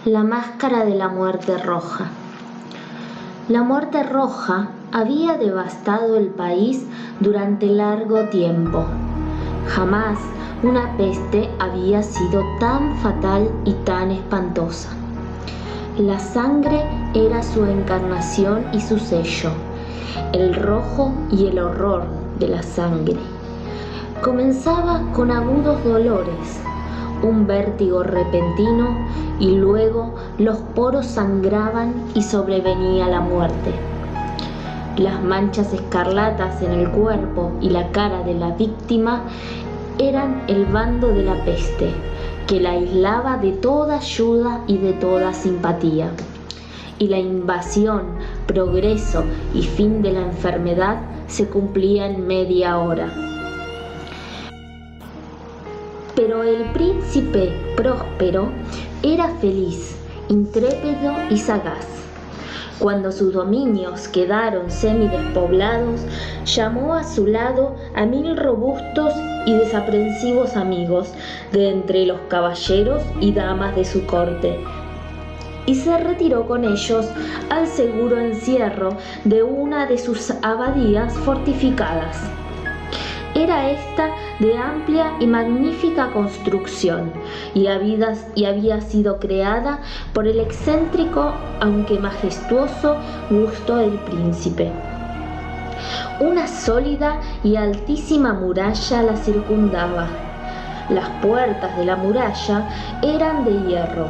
La máscara de la muerte roja. La muerte roja había devastado el país durante largo tiempo. Jamás una peste había sido tan fatal y tan espantosa. La sangre era su encarnación y su sello, el rojo y el horror de la sangre. Comenzaba con agudos dolores, un vértigo repentino y luego los poros sangraban y sobrevenía la muerte. Las manchas escarlatas en el cuerpo y la cara de la víctima eran el bando de la peste, que la aislaba de toda ayuda y de toda simpatía. Y la invasión, progreso y fin de la enfermedad se cumplía en media hora. Pero el príncipe próspero era feliz, intrépido y sagaz. Cuando sus dominios quedaron semidespoblados, llamó a su lado a 1000 robustos y desaprensivos amigos de entre los caballeros y damas de su corte, y se retiró con ellos al seguro encierro de una de sus abadías fortificadas. Era esta de amplia y magnífica construcción y había sido creada por el excéntrico, aunque majestuoso, gusto del príncipe. Una sólida y altísima muralla la circundaba. Las puertas de la muralla eran de hierro.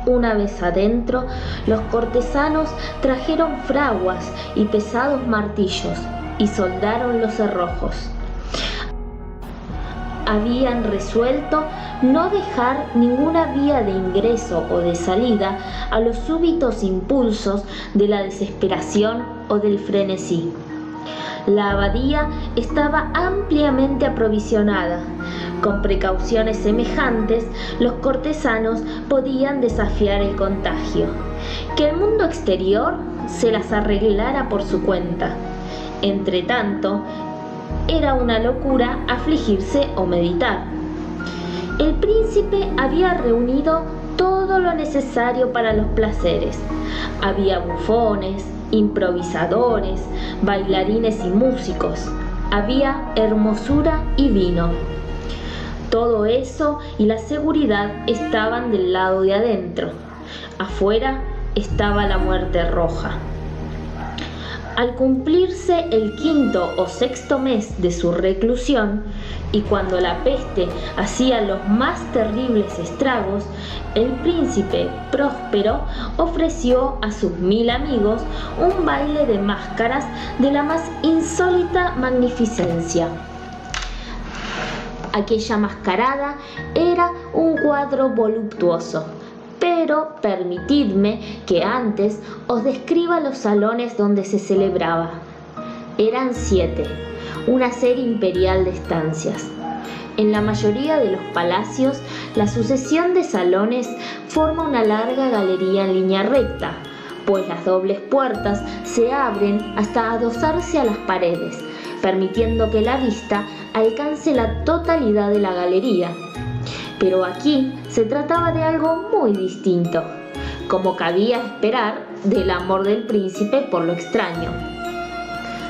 Una vez adentro, los cortesanos trajeron fraguas y pesados martillos y soldaron los cerrojos. Habían resuelto no dejar ninguna vía de ingreso o de salida a los súbitos impulsos de la desesperación o del frenesí. La abadía estaba ampliamente aprovisionada. Con precauciones semejantes, los cortesanos podían desafiar el contagio. Que el mundo exterior se las arreglara por su cuenta. Entretanto, era una locura afligirse o meditar. El príncipe había reunido todo lo necesario para los placeres. Había bufones, improvisadores, bailarines y músicos. Había hermosura y vino. Todo eso y la seguridad estaban del lado de adentro. Afuera estaba la muerte roja. Al cumplirse el 5º o 6º mes de su reclusión, y cuando la peste hacía los más terribles estragos, el príncipe próspero ofreció a sus 1000 amigos un baile de máscaras de la más insólita magnificencia. Aquella mascarada era un cuadro voluptuoso. Pero permitidme que antes os describa los salones donde se celebraba. Eran 7, una serie imperial de estancias. En la mayoría de los palacios, la sucesión de salones forma una larga galería en línea recta, pues las dobles puertas se abren hasta adosarse a las paredes, permitiendo que la vista alcance la totalidad de la galería. Pero aquí se trataba de algo muy distinto, como cabía esperar del amor del príncipe por lo extraño.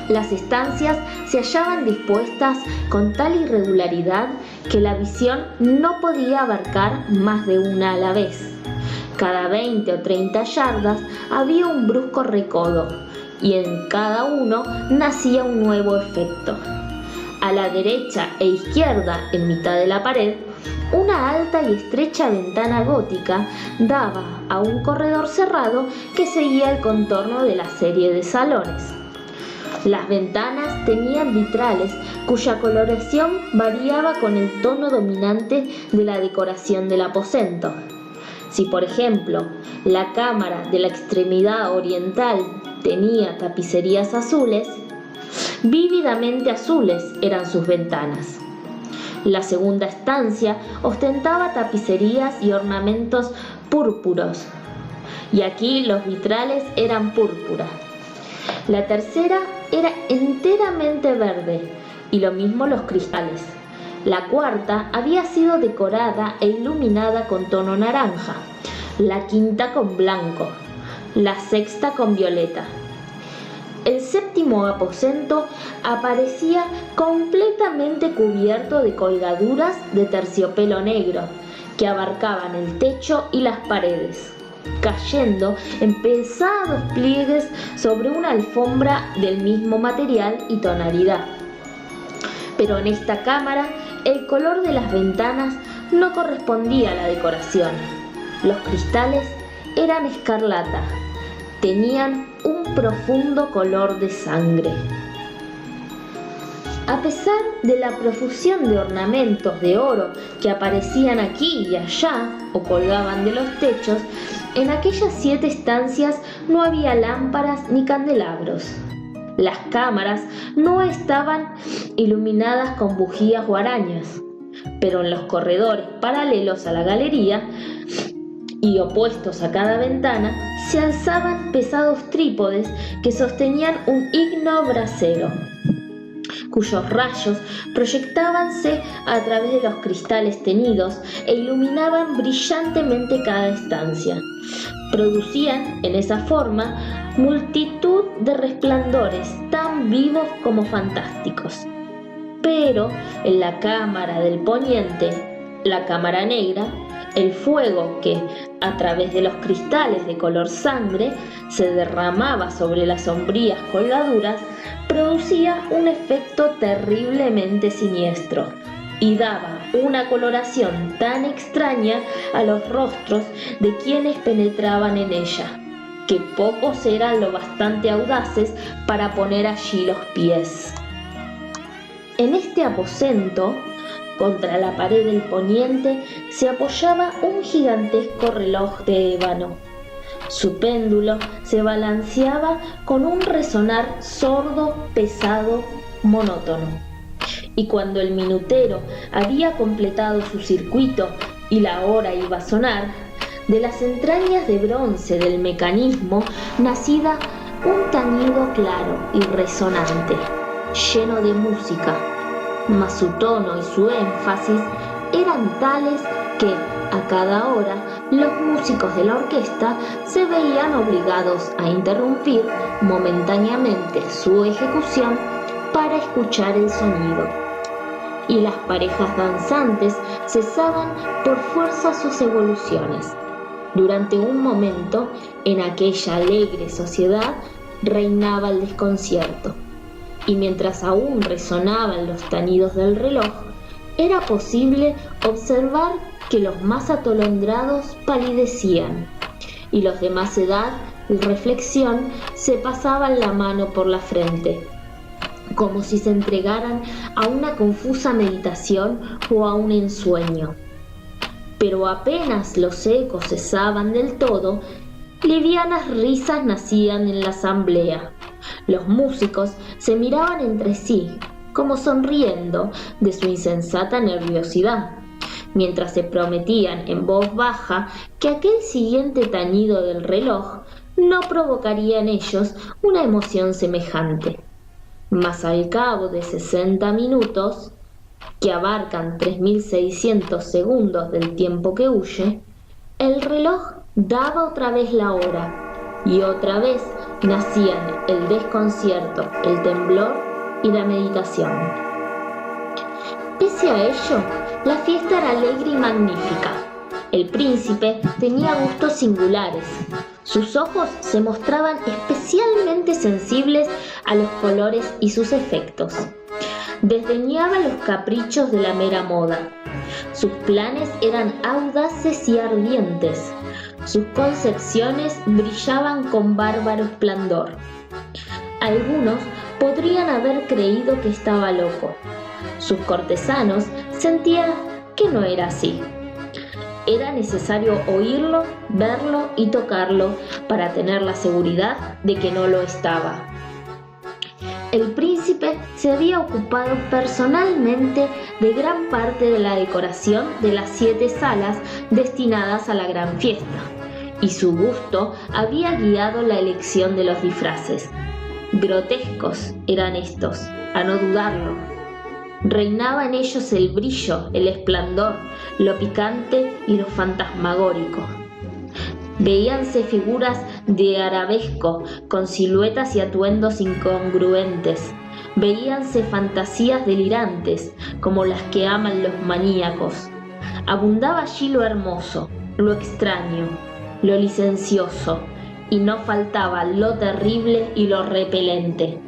Las estancias se hallaban dispuestas con tal irregularidad que la visión no podía abarcar más de una a la vez. Cada 20 o 30 yardas había un brusco recodo, y en cada uno nacía un nuevo efecto. A la derecha e izquierda, en mitad de la pared, una alta y estrecha ventana gótica daba a un corredor cerrado que seguía el contorno de la serie de salones. Las ventanas tenían vitrales cuya coloración variaba con el tono dominante de la decoración del aposento. Si, por ejemplo, la cámara de la extremidad oriental tenía tapicerías azules, vívidamente azules eran sus ventanas. La segunda estancia ostentaba tapicerías y ornamentos púrpuros, y aquí los vitrales eran púrpura. La tercera era enteramente verde, y lo mismo los cristales. La cuarta había sido decorada e iluminada con tono naranja. la quinta con blanco, la sexta con violeta. El séptimo aposento aparecía completamente cubierto de colgaduras de terciopelo negro que abarcaban el techo y las paredes, cayendo en pesados pliegues sobre una alfombra del mismo material y tonalidad. Pero en esta cámara el color de las ventanas no correspondía a la decoración. Los cristales eran escarlata, tenían un profundo color de sangre. A pesar de la profusión de ornamentos de oro que aparecían aquí y allá o colgaban de los techos, en aquellas 7 estancias no había lámparas ni candelabros. Las cámaras no estaban iluminadas con bujías o arañas, pero en los corredores paralelos a la galería y opuestos a cada ventana se alzaban pesados trípodes que sostenían un ígneo brasero, cuyos rayos proyectábanse a través de los cristales teñidos e iluminaban brillantemente cada estancia. Producían, en esa forma, multitud de resplandores tan vivos como fantásticos. Pero en la cámara del poniente, la cámara negra, el fuego que, a través de los cristales de color sangre, se derramaba sobre las sombrías colgaduras, producía un efecto terriblemente siniestro y daba una coloración tan extraña a los rostros de quienes penetraban en ella, que pocos eran lo bastante audaces para poner allí los pies. En este aposento, contra la pared del poniente, se apoyaba un gigantesco reloj de ébano. Su péndulo se balanceaba con un resonar sordo, pesado, monótono. Y cuando el minutero había completado su circuito y la hora iba a sonar, de las entrañas de bronce del mecanismo nacía un tañido claro y resonante, lleno de música, mas su tono y su énfasis eran tales que, a cada hora, los músicos de la orquesta se veían obligados a interrumpir momentáneamente su ejecución para escuchar el sonido, y las parejas danzantes cesaban por fuerza sus evoluciones. Durante un momento, en aquella alegre sociedad, reinaba el desconcierto, y mientras aún resonaban los tañidos del reloj, era posible observar que los más atolondrados palidecían, y los de más edad y reflexión se pasaban la mano por la frente, como si se entregaran a una confusa meditación o a un ensueño. Pero apenas los ecos cesaban del todo, livianas risas nacían en la asamblea. Los músicos se miraban entre sí, como sonriendo de su insensata nerviosidad, mientras se prometían en voz baja que aquel siguiente tañido del reloj no provocaría en ellos una emoción semejante. Mas al cabo de 60 minutos, que abarcan 3.600 segundos del tiempo que huye, el reloj daba otra vez la hora, y otra vez nacían el desconcierto, el temblor y la meditación. Pese a ello, la fiesta era alegre y magnífica. El príncipe tenía gustos singulares. Sus ojos se mostraban especialmente sensibles a los colores y sus efectos. Desdeñaba los caprichos de la mera moda. Sus planes eran audaces y ardientes. Sus concepciones brillaban con bárbaro esplendor. Algunos podrían haber creído que estaba loco. Sus cortesanos sentían que no era así. Era necesario oírlo, verlo y tocarlo para tener la seguridad de que no lo estaba. El príncipe se había ocupado personalmente de gran parte de la decoración de las 7 salas destinadas a la gran fiesta, y su gusto había guiado la elección de los disfraces. Grotescos eran estos, a no dudarlo. Reinaba en ellos el brillo, el esplendor, lo picante y lo fantasmagórico. Veíanse figuras de arabesco con siluetas y atuendos incongruentes. Veíanse fantasías delirantes como las que aman los maníacos. Abundaba allí lo hermoso, lo extraño, lo licencioso, y no faltaba lo terrible y lo repelente.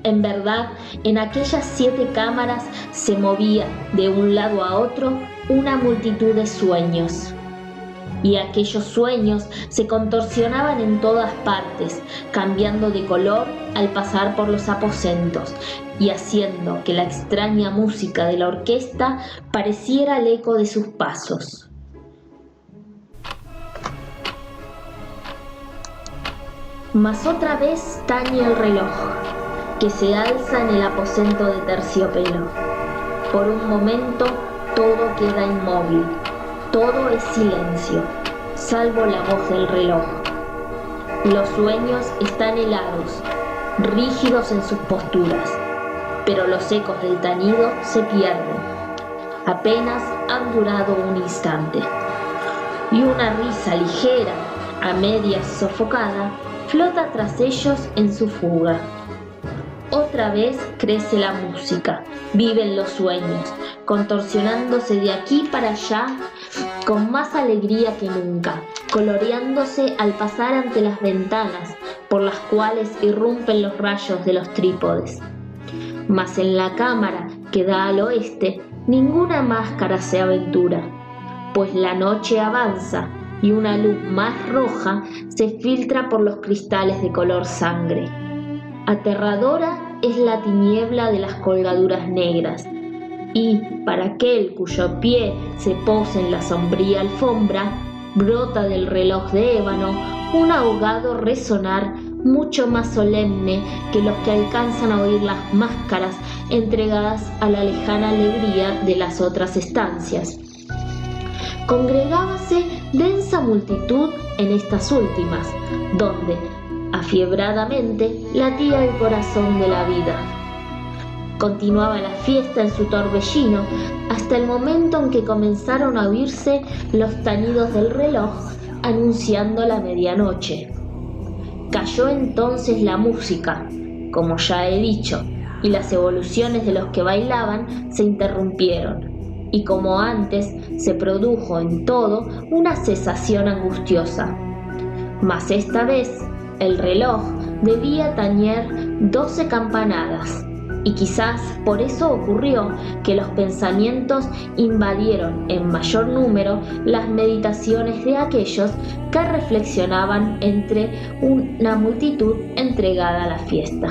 En verdad, en aquellas 7 cámaras se movía de un lado a otro una multitud de sueños. Y aquellos sueños se contorsionaban en todas partes, cambiando de color al pasar por los aposentos y haciendo que la extraña música de la orquesta pareciera el eco de sus pasos. Mas otra vez tañe el reloj, que se alza en el aposento de terciopelo. Por un momento todo queda inmóvil, todo es silencio, salvo la voz del reloj. Los sueños están helados, rígidos en sus posturas, pero los ecos del tañido se pierden. Apenas han durado un instante. Y una risa ligera, a medias sofocada, flota tras ellos en su fuga. Otra vez crece la música, viven los sueños, contorsionándose de aquí para allá con más alegría que nunca, coloreándose al pasar ante las ventanas por las cuales irrumpen los rayos de los trípodes. Mas en la cámara que da al oeste, ninguna máscara se aventura, pues la noche avanza y una luz más roja se filtra por los cristales de color sangre. Aterradora es la tiniebla de las colgaduras negras, y para aquel cuyo pie se posa en la sombría alfombra, brota del reloj de ébano un ahogado resonar mucho más solemne que los que alcanzan a oír las máscaras entregadas a la lejana alegría de las otras estancias. Congregábase densa multitud en estas últimas, donde afiebradamente latía el corazón de la vida. Continuaba la fiesta en su torbellino hasta el momento en que comenzaron a oírse los tañidos del reloj anunciando la medianoche. Cayó entonces la música, como ya he dicho, y las evoluciones de los que bailaban se interrumpieron, y como antes se produjo en todo una cesación angustiosa. Mas esta vez el reloj debía tañer 12 campanadas, y quizás por eso ocurrió que los pensamientos invadieron en mayor número las meditaciones de aquellos que reflexionaban entre una multitud entregada a la fiesta.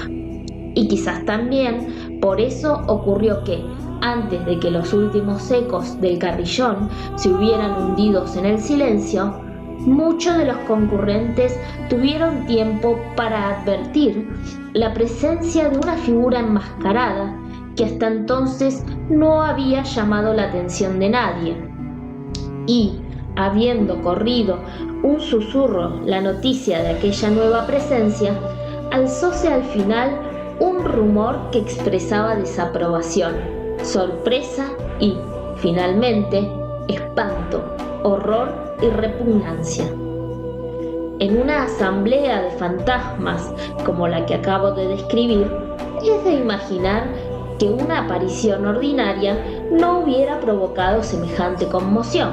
Y quizás también por eso ocurrió que, antes de que los últimos ecos del carrillón se hubieran hundidos en el silencio, muchos de los concurrentes tuvieron tiempo para advertir la presencia de una figura enmascarada que hasta entonces no había llamado la atención de nadie. Y, habiendo corrido un susurro la noticia de aquella nueva presencia, alzóse al final un rumor que expresaba desaprobación, sorpresa y, finalmente, espanto, horror y repugnancia. En una asamblea de fantasmas como la que acabo de describir, es de imaginar que una aparición ordinaria no hubiera provocado semejante conmoción.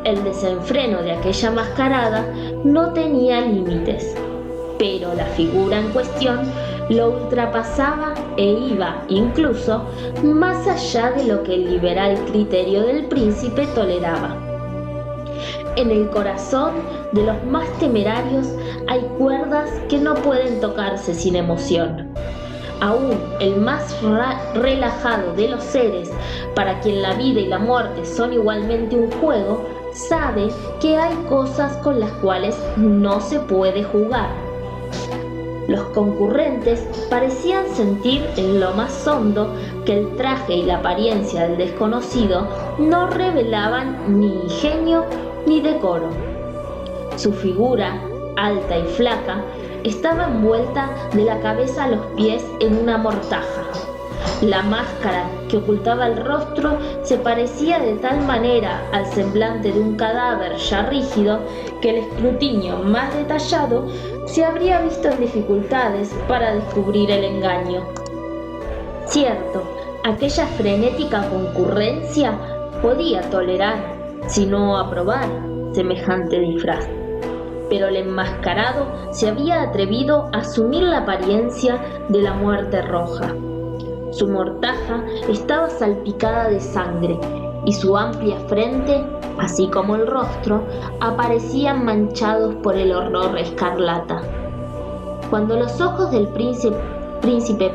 El desenfreno de aquella mascarada no tenía límites, pero la figura en cuestión lo ultrapasaba e iba incluso más allá de lo que el liberal criterio del príncipe toleraba. En el corazón de los más temerarios hay cuerdas que no pueden tocarse sin emoción. Aún el más relajado de los seres, para quien la vida y la muerte son igualmente un juego, sabe que hay cosas con las cuales no se puede jugar. Los concurrentes parecían sentir en lo más hondo que el traje y la apariencia del desconocido no revelaban ni ingenio ni decoro. Su figura, alta y flaca, estaba envuelta de la cabeza a los pies en una mortaja, La máscara que ocultaba el rostro se parecía de tal manera al semblante de un cadáver ya rígido que el escrutinio más detallado se habría visto en dificultades para descubrir el engaño. Cierto, aquella frenética concurrencia podía tolerar, si no aprobar, semejante disfraz. Pero el enmascarado se había atrevido a asumir la apariencia de la muerte roja. Su mortaja estaba salpicada de sangre y su amplia frente, así como el rostro, aparecían manchados por el horror escarlata. Cuando los ojos del príncipe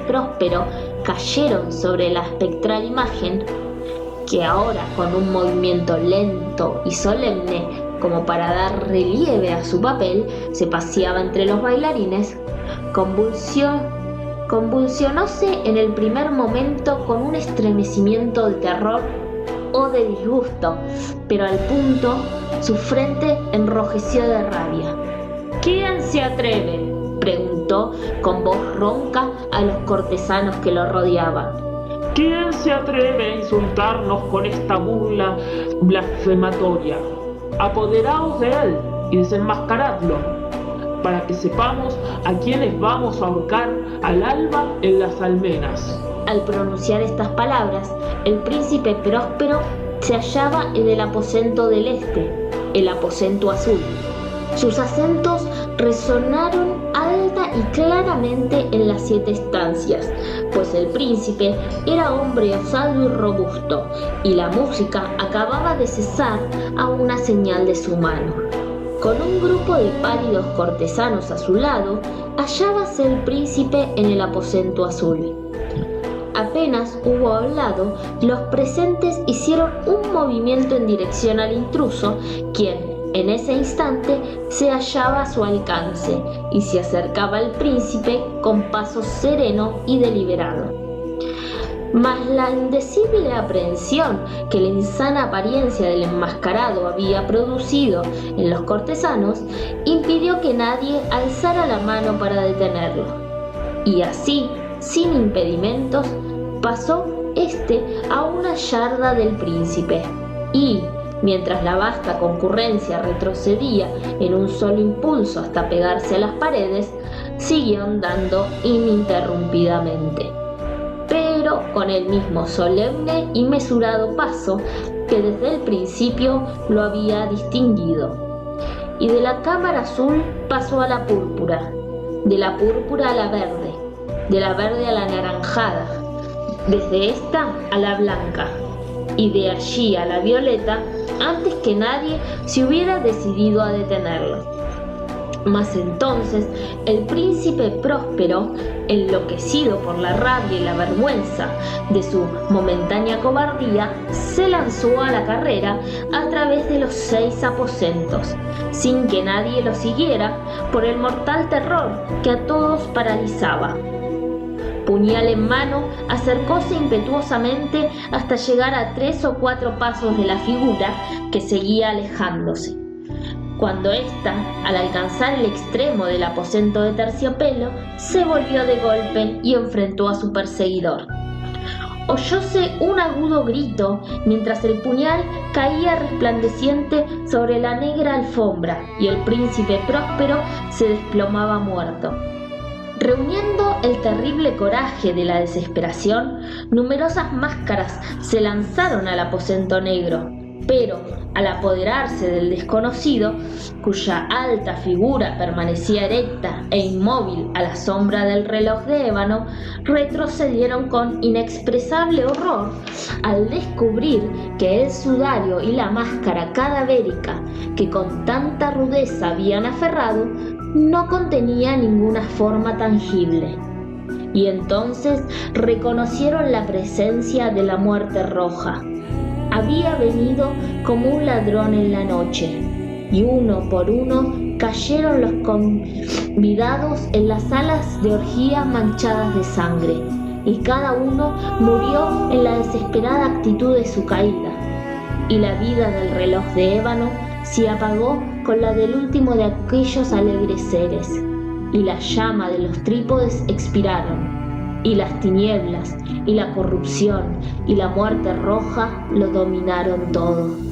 Próspero cayeron sobre la espectral imagen, que ahora con un movimiento lento y solemne, como para dar relieve a su papel, se paseaba entre los bailarines, convulsionóse en el primer momento con un estremecimiento de terror o de disgusto, pero al punto su frente enrojeció de rabia. ¿Quién se atreve?, preguntó con voz ronca a los cortesanos que lo rodeaban. ¿Quién se atreve a insultarnos con esta burla blasfematoria? Apoderaos de él y desenmascaradlo, para que sepamos a quienes vamos a ahorcar al alba en las almenas. Al pronunciar estas palabras, el príncipe Próspero se hallaba en el aposento del este, el aposento azul. Sus acentos resonaron alta y claramente en las 7 estancias, pues el príncipe era hombre osado y robusto, y la música acababa de cesar a una señal de su mano. Con un grupo de pálidos cortesanos a su lado, hallábase el príncipe en el aposento azul. Apenas hubo hablado, los presentes hicieron un movimiento en dirección al intruso, quien, en ese instante, se hallaba a su alcance y se acercaba al príncipe con paso sereno y deliberado. Mas la indecible aprehensión que la insana apariencia del enmascarado había producido en los cortesanos impidió que nadie alzara la mano para detenerlo. Y así, sin impedimentos, pasó éste a una yarda del príncipe y, mientras la vasta concurrencia retrocedía en un solo impulso hasta pegarse a las paredes, siguió andando ininterrumpidamente, pero con el mismo solemne y mesurado paso que desde el principio lo había distinguido. Y de la cámara azul pasó a la púrpura, de la púrpura a la verde, de la verde a la anaranjada, desde esta a la blanca, y de allí a la violeta, antes que nadie se hubiera decidido a detenerlo. Mas entonces el príncipe Próspero, enloquecido por la rabia y la vergüenza de su momentánea cobardía, se lanzó a la carrera a través de los 6 aposentos, sin que nadie lo siguiera por el mortal terror que a todos paralizaba. Puñal en mano, acercóse impetuosamente hasta llegar a 3 o 4 pasos de la figura que seguía alejándose. Cuando ésta, al alcanzar el extremo del aposento de terciopelo, se volvió de golpe y enfrentó a su perseguidor. Oyóse un agudo grito mientras el puñal caía resplandeciente sobre la negra alfombra y el príncipe Próspero se desplomaba muerto. Reuniendo el terrible coraje de la desesperación, numerosas máscaras se lanzaron al aposento negro, pero al apoderarse del desconocido, cuya alta figura permanecía erecta e inmóvil a la sombra del reloj de ébano, retrocedieron con inexpresable horror al descubrir que el sudario y la máscara cadavérica que con tanta rudeza habían aferrado no contenía ninguna forma tangible. Y entonces reconocieron la presencia de la muerte roja. Había venido como un ladrón en la noche, y uno por uno cayeron los convidados en las salas de orgía manchadas de sangre, y cada uno murió en la desesperada actitud de su caída, y la vida del reloj de ébano se apagó con la del último de aquellos alegres seres, y la llama de los trípodes expiraron, y las tinieblas, y la corrupción, y la muerte roja lo dominaron todo.